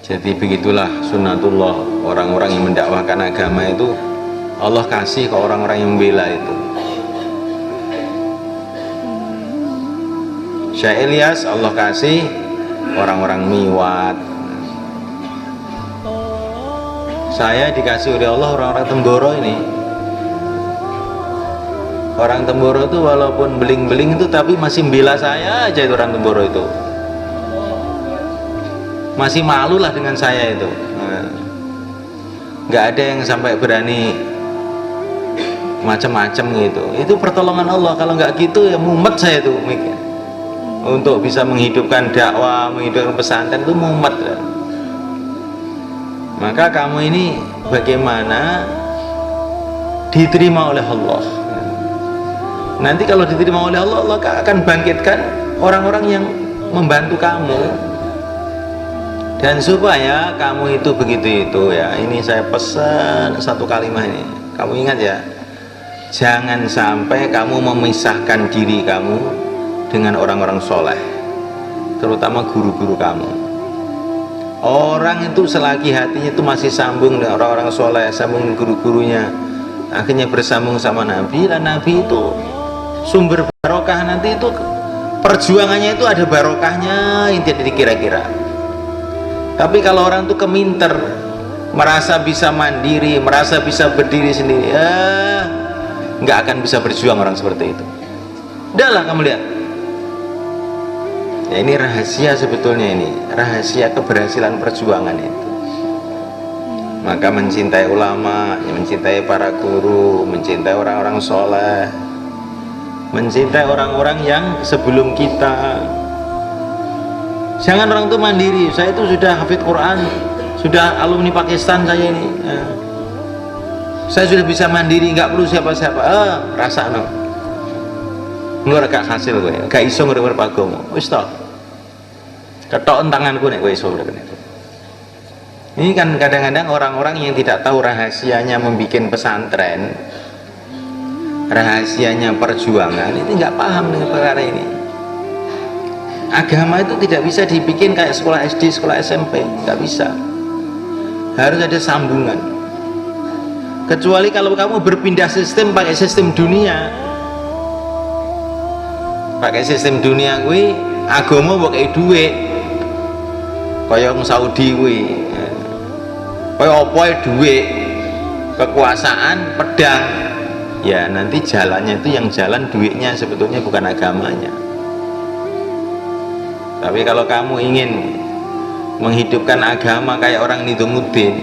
Jadi begitulah sunnatullah, orang-orang yang mendakwahkan agama itu Allah kasih ke orang-orang yang membela itu. Syekh Ilyas Allah kasih orang-orang Miwat. Saya dikasih oleh Allah orang-orang Temboro ini. Orang Temboro itu walaupun beling-beling itu tapi masih membela saya aja, itu orang Temboro itu. Masih malu lah dengan saya itu. Nggak ada yang sampai berani macam-macam gitu. Itu pertolongan Allah. Kalau nggak gitu ya mumet saya tuh mikir. Untuk bisa menghidupkan dakwah, menghidupkan pesantren itu mumet. Maka kamu ini bagaimana diterima oleh Allah. Nanti kalau diterima oleh Allah, Allah akan bangkitkan orang-orang yang membantu kamu. Dan supaya kamu itu begitu itu ya, ini saya pesan satu kalimat ini, kamu ingat ya, jangan sampai kamu memisahkan diri kamu dengan orang-orang soleh, terutama guru-guru kamu. Orang itu selagi hatinya itu masih sambung dengan orang-orang soleh, sambung dengan guru-gurunya, akhirnya bersambung sama Nabi, dan Nabi itu sumber barokah. Nanti itu perjuangannya itu ada barokahnya, intinya dikira-kira. Tapi kalau orang itu keminter, merasa bisa mandiri, merasa bisa berdiri sendiri, ya nggak akan bisa berjuang orang seperti itu. Udahlah kamu lihat. Ya, ini rahasia sebetulnya, ini rahasia keberhasilan perjuangan itu. Maka mencintai ulama, mencintai para guru, mencintai orang-orang soleh, mencintai orang-orang yang sebelum kita. Jangan orang itu mandiri. Saya itu sudah hafid Quran, sudah alumni Pakistan saya ini. Saya sudah bisa mandiri, nggak perlu siapa-siapa. Rasa no. Nggak gak hasil gue, gak iso ngerti pagomo. Wis toh. Ketoken tanganku nek kowe iso ngene. Ini kan kadang-kadang orang-orang yang tidak tahu rahasianya membuat pesantren, rahasianya perjuangan, itu nggak paham dengan perkara ini. Agama itu tidak bisa dibikin kayak sekolah SD, sekolah SMP, nggak bisa. Harus ada sambungan. Kecuali kalau kamu berpindah sistem pakai sistem dunia, pakai sistem dunia gue, agama pakai duit, kayak Saudi gue, kayak apa duit, kekuasaan, pedang. Ya nanti jalannya itu yang jalan duitnya, sebetulnya bukan agamanya. Tapi kalau kamu ingin menghidupkan agama kayak orang Nizamudin,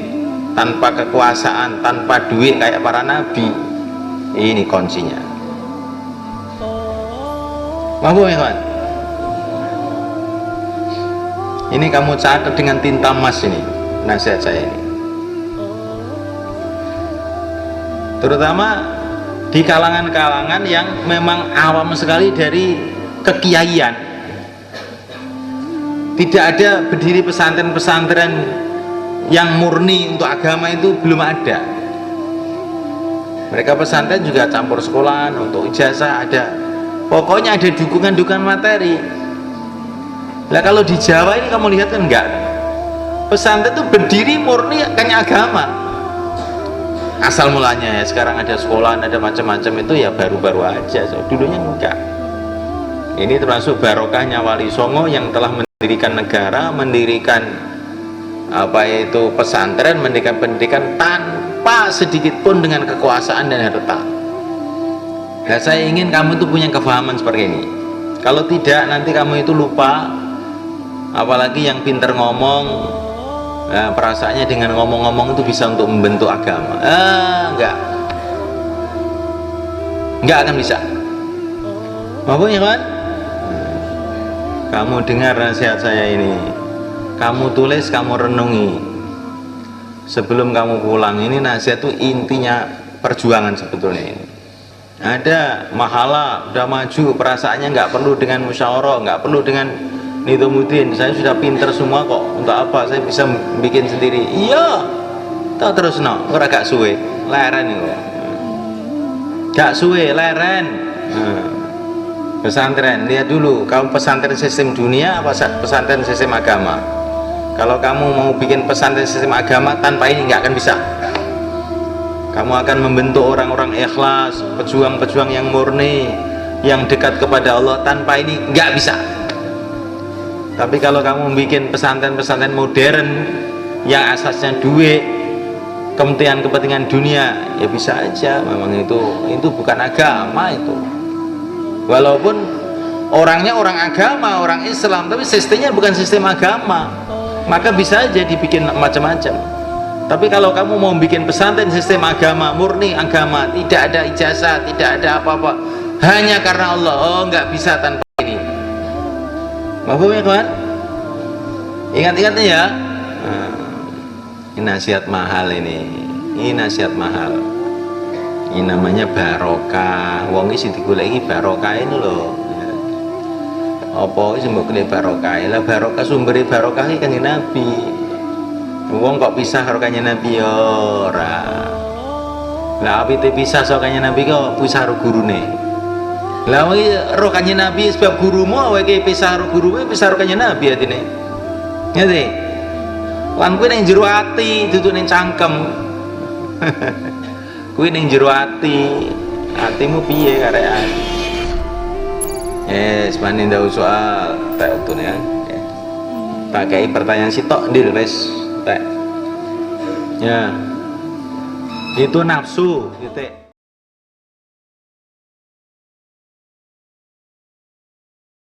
tanpa kekuasaan, tanpa duit kayak para nabi, ini kuncinya. Mampu ya kawan? Ini kamu catat dengan tinta emas ini, nasihat saya ini. Terutama di kalangan-kalangan yang memang awam sekali dari kekiaian. Tidak ada berdiri pesantren-pesantren yang murni untuk agama, itu belum ada. Mereka pesantren juga campur sekolahan, untuk ijazah ada. Pokoknya ada dukungan-dukungan materi. Nah kalau di Jawa ini kamu lihat kan enggak. Pesantren itu berdiri murni hanya agama. Asal mulanya ya, sekarang ada sekolahan, ada macam-macam, itu ya baru-baru aja. Dulunya enggak. Ini termasuk barokahnya Wali Songo yang telah mendirikan negara, mendirikan apa itu pesantren, mendirikan pendidikan tanpa sedikit pun dengan kekuasaan dan harta. Nah, saya ingin kamu itu punya kefahaman seperti ini. Kalau tidak, nanti kamu itu lupa. Apalagi yang pinter ngomong, nah, perasaannya dengan ngomong-ngomong itu bisa untuk membentuk agama. Enggak akan bisa. Maafin ya kan? Kamu dengar nasihat saya ini, kamu tulis, kamu renungi sebelum kamu pulang. Ini nasihat itu intinya perjuangan sebetulnya ini. Ada mahala, udah maju, perasaannya nggak perlu dengan musyawarah, nggak perlu dengan Nizamudin. Saya sudah pinter semua kok, untuk apa saya bisa bikin sendiri. Iya, tak terus no, ora gak suwe, leren itu, gak suwe, leren. Pesantren, lihat dulu, kamu pesantren sistem dunia apa pesantren sistem agama. Kalau kamu mau bikin pesantren sistem agama, tanpa ini nggak akan bisa. Kamu akan membentuk orang-orang ikhlas, pejuang-pejuang yang murni, yang dekat kepada Allah. Tanpa ini nggak bisa. Tapi kalau kamu bikin pesantren-pesantren modern yang asasnya duit, kepentingan dunia, ya bisa aja. Memang itu bukan agama itu. Walaupun orangnya orang agama, orang Islam, tapi sistemnya bukan sistem agama, maka bisa aja dibikin macam-macam. Tapi kalau kamu mau bikin pesantren sistem agama, murni agama, tidak ada ijazah, tidak ada apa-apa, hanya karena Allah, oh nggak bisa tanpa ini. Mahfum ya kawan? Ingat-ingat ya. Ini nasihat mahal ini nasihat mahal. Ini namanya barokah. Wong iki digoleki barokah ini loh. Apa sih mbok kene barokah? Lah barokah sumbere barokah iki Kanjeng Nabi. Wong kok pisah karo Kanjeng Nabi ya ora. Lah apite pisah karo Kanjeng Nabi kok pisah karo gurune. Lah wong ro Kanjeng Nabi sebab gurumu awake pisah karo gurumu pisah karo Kanjeng Nabi atine. Ngerti? Lan kuwi ning jero ati, dudu ning cangkem. Kuwi ning jero ati. Atimu piye karekan? Sepanjang tahu soal tak utun ya. Pakai pertanyaan sitok ndil wis tak. Ya. Itu nafsu, titik.